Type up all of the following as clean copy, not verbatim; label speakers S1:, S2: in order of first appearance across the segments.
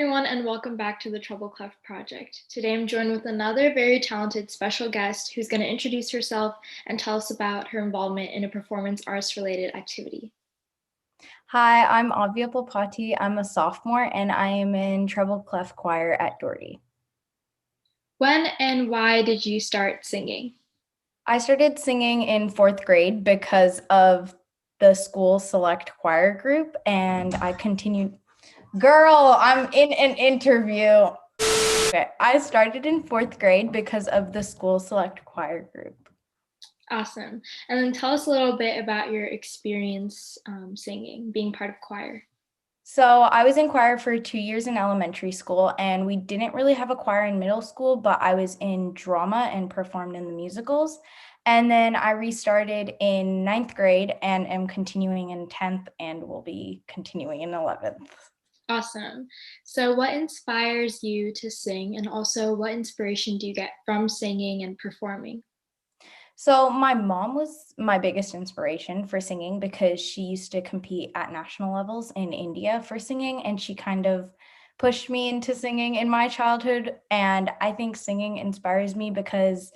S1: everyone, and welcome back to the Treble Clef Project. Today I'm joined with another very talented special guest who's going to introduce herself and tell us about her involvement in a performance arts related activity.
S2: Hi, I'm Avia Palpati. I'm a sophomore and I am in treble clef choir at Doherty.
S1: When and why did you start singing?
S2: I started singing in fourth grade because of the school select choir group, and I continued. Girl, I'm in an interview. Okay, I started in fourth grade because of the school select choir group.
S1: Awesome. And then tell us a little bit about your experience singing, being part of choir.
S2: So I was in choir for 2 years in elementary school, and we didn't really have a choir in middle school, but I was in drama and performed in the musicals. And then I restarted in ninth grade and am continuing in 10th and will be continuing in 11th.
S1: Awesome. So, what inspires you to sing, and also what inspiration do you get from singing and performing?
S2: So my mom was my biggest inspiration for singing because she used to compete at national levels in India for singing, and she kind of pushed me into singing in my childhood. And I think singing inspires me because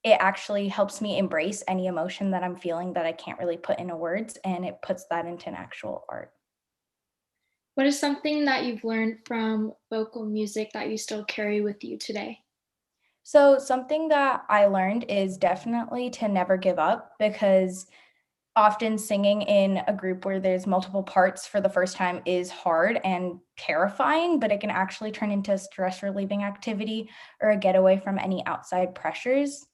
S2: it actually helps me embrace any emotion that I'm feeling that I can't really put into words, and it puts that into an actual art.
S1: What is something that you've learned from vocal music that you still carry with you today?
S2: So something that I learned is definitely to never give up, because often singing in a group where there's multiple parts for the first time is hard and terrifying, but it can actually turn into a stress relieving activity or a getaway from any outside pressures.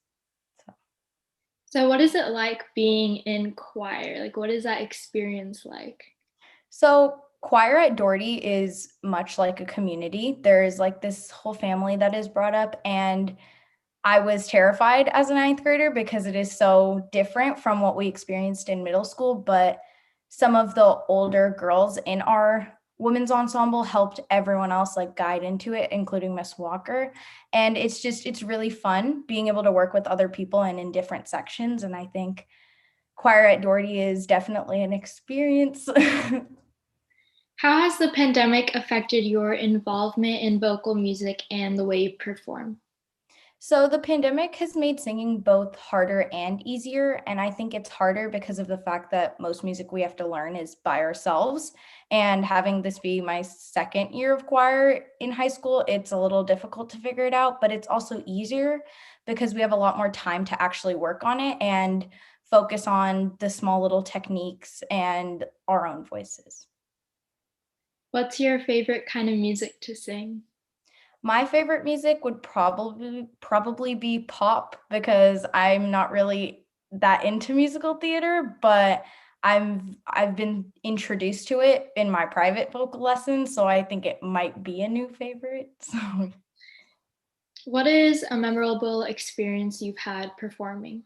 S1: So, what is it like being in choir? Like, what is that experience like?
S2: So, choir at Doherty is much like a community. There's like this whole family that is brought up, and I was terrified as a ninth grader because it is so different from what we experienced in middle school. But some of the older girls in our women's ensemble helped everyone else like guide into it, including Miss Walker. And it's really fun being able to work with other people and in different sections. And I think choir at Doherty is definitely an experience.
S1: How has the pandemic affected your involvement in vocal music and the way you perform?
S2: So the pandemic has made singing both harder and easier. And I think it's harder because of the fact that most music we have to learn is by ourselves. And having this be my second year of choir in high school, it's a little difficult to figure it out, but it's also easier because we have a lot more time to actually work on it and focus on the small little techniques and our own voices.
S1: What's your favorite kind of music to sing?
S2: My favorite music would probably be pop, because I'm not really that into musical theater, but I've been introduced to it in my private vocal lessons, so I think it might be a new favorite. So
S1: What is a memorable experience you've had performing?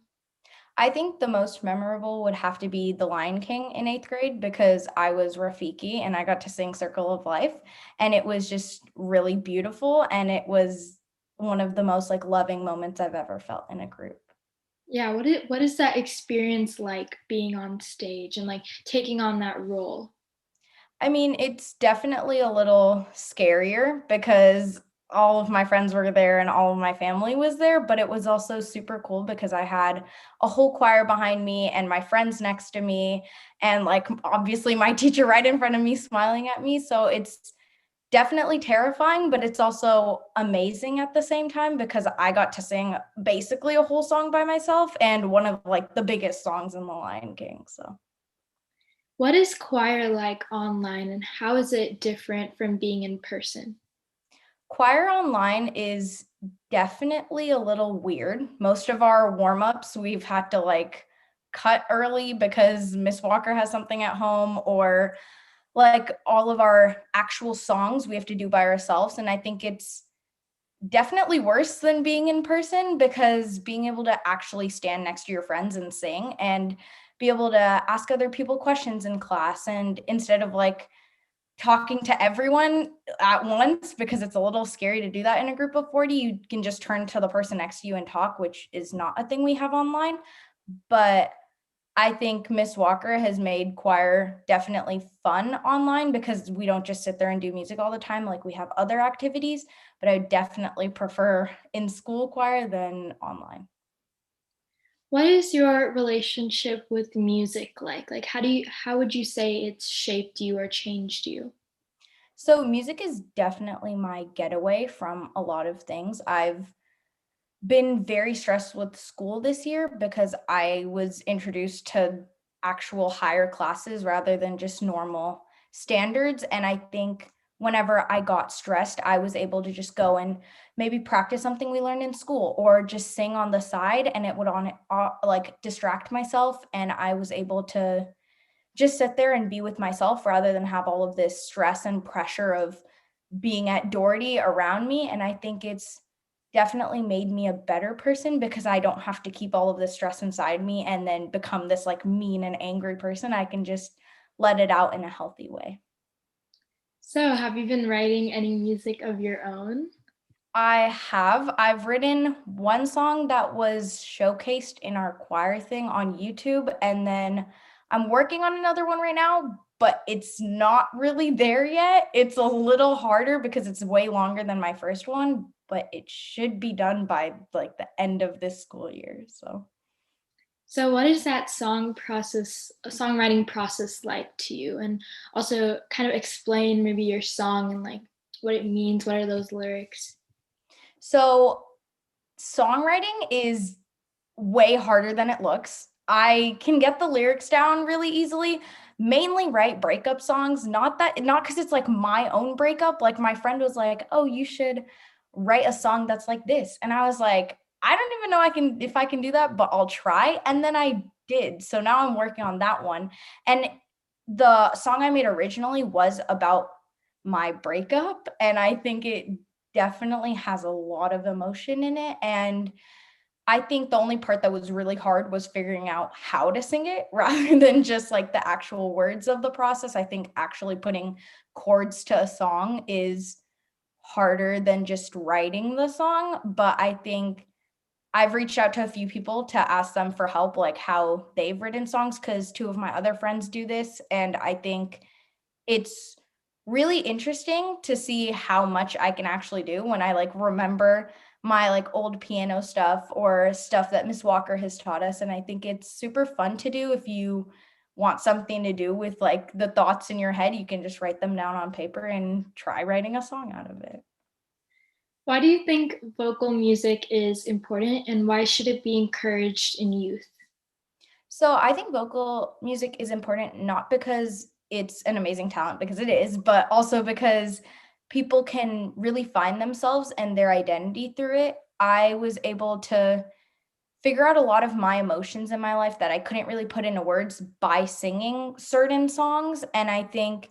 S2: I think the most memorable would have to be The Lion King in eighth grade, because I was Rafiki and I got to sing Circle of Life. And it was just really beautiful. And it was one of the most like loving moments I've ever felt in a group.
S1: Yeah, what is that experience like being on stage and like taking on that role?
S2: I mean, it's definitely a little scarier because all of my friends were there and all of my family was there, but it was also super cool because I had a whole choir behind me and my friends next to me, and like obviously my teacher right in front of me smiling at me. So it's definitely terrifying, but it's also amazing at the same time because I got to sing basically a whole song by myself and one of like the biggest songs in The Lion King. So
S1: What is choir like online and how is it different from being in person?
S2: choir online is definitely a little weird. Most of our warm-ups we've had to like cut early because Miss Walker has something at home, or like all of our actual songs we have to do by ourselves. And I think it's definitely worse than being in person, because being able to actually stand next to your friends and sing and be able to ask other people questions in class, and instead of like talking to everyone at once, because it's a little scary to do that in a group of 40, you can just turn to the person next to you and talk, which is not a thing we have online. But I think Miss Walker has made choir definitely fun online because we don't just sit there and do music all the time, like we have other activities, but I definitely prefer in school choir than online.
S1: What is your relationship with music like? Like how would you say it's shaped you or changed you?
S2: So music is definitely my getaway from a lot of things. I've been very stressed with school this year because I was introduced to actual higher classes rather than just normal standards. And I think whenever I got stressed, I was able to just go and maybe practice something we learned in school or just sing on the side and it would like distract myself. And I was able to just sit there and be with myself rather than have all of this stress and pressure of being at Doherty around me. And I think it's definitely made me a better person because I don't have to keep all of this stress inside me and then become this like mean and angry person. I can just let it out in a healthy way.
S1: So, have you been writing any music of your own?
S2: I have. I've written one song that was showcased in our choir thing on YouTube, and then I'm working on another one right now, but it's not really there yet. It's a little harder because it's way longer than my first one, but it should be done by like the end of this school year. So
S1: So, what is that songwriting process like to you? And also kind of explain maybe your song and like what it means. What are those lyrics?
S2: so songwriting is way harder than it looks. I can get the lyrics down really easily, mainly write breakup songs, not because it's like my own breakup. Like my friend was like, "Oh, you should write a song that's like this." And I was like, "I don't even know if I can do that, but I'll try." And then I did. So now I'm working on that one. And the song I made originally was about my breakup, and I think it definitely has a lot of emotion in it, and I think the only part that was really hard was figuring out how to sing it rather than just like the actual words of the process. I think actually putting chords to a song is harder than just writing the song. But I think I've reached out to a few people to ask them for help, like how they've written songs, because two of my other friends do this. And I think it's really interesting to see how much I can actually do when I, like, remember my, like, old piano stuff or stuff that Miss Walker has taught us, and I think it's super fun to do if you want something to do with, like, the thoughts in your head, you can just write them down on paper and try writing a song out of it.
S1: Why do you think vocal music is important and why should it be encouraged in youth?
S2: So I think vocal music is important not because it's an amazing talent, because it is, but also because people can really find themselves and their identity through it. I was able to figure out a lot of my emotions in my life that I couldn't really put into words by singing certain songs. And I think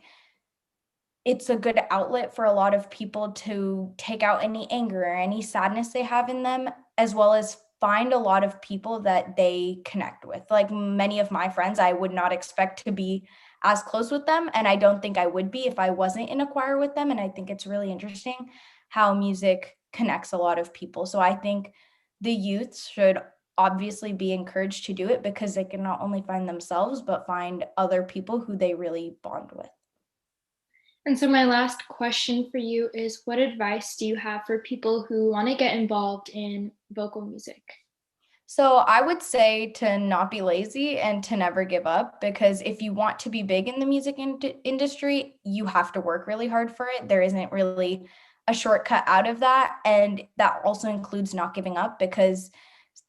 S2: it's a good outlet for a lot of people to take out any anger or any sadness they have in them, as well as find a lot of people that they connect with. Like many of my friends, I would not expect to be as close with them. And I don't think I would be if I wasn't in a choir with them. And I think it's really interesting how music connects a lot of people. So I think the youth should obviously be encouraged to do it because they can not only find themselves, but find other people who they really bond with.
S1: And so, my last question for you is what advice do you have for people who want to get involved in vocal music?
S2: So I would say to not be lazy and to never give up because if you want to be big in the music industry, you have to work really hard for it. There isn't really a shortcut out of that. And that also includes not giving up because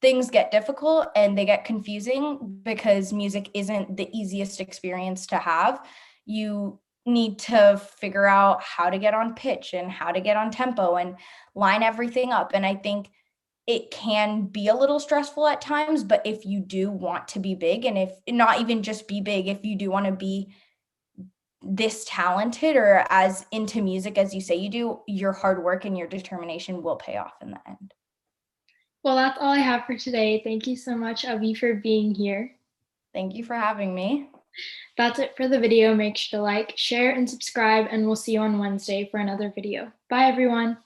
S2: things get difficult and they get confusing because music isn't the easiest experience to have. You need to figure out how to get on pitch and how to get on tempo and line everything up. And I think it can be a little stressful at times, but if you do want to be big and if not even just be big, if you do want to be this talented or as into music as you say you do, your hard work and your determination will pay off in the end.
S1: Well, that's all I have for today. Thank you so much, Avi, for being here.
S2: Thank you for having me.
S1: That's it for the video. Make sure to like, share, and subscribe, and we'll see you on Wednesday for another video. Bye, everyone.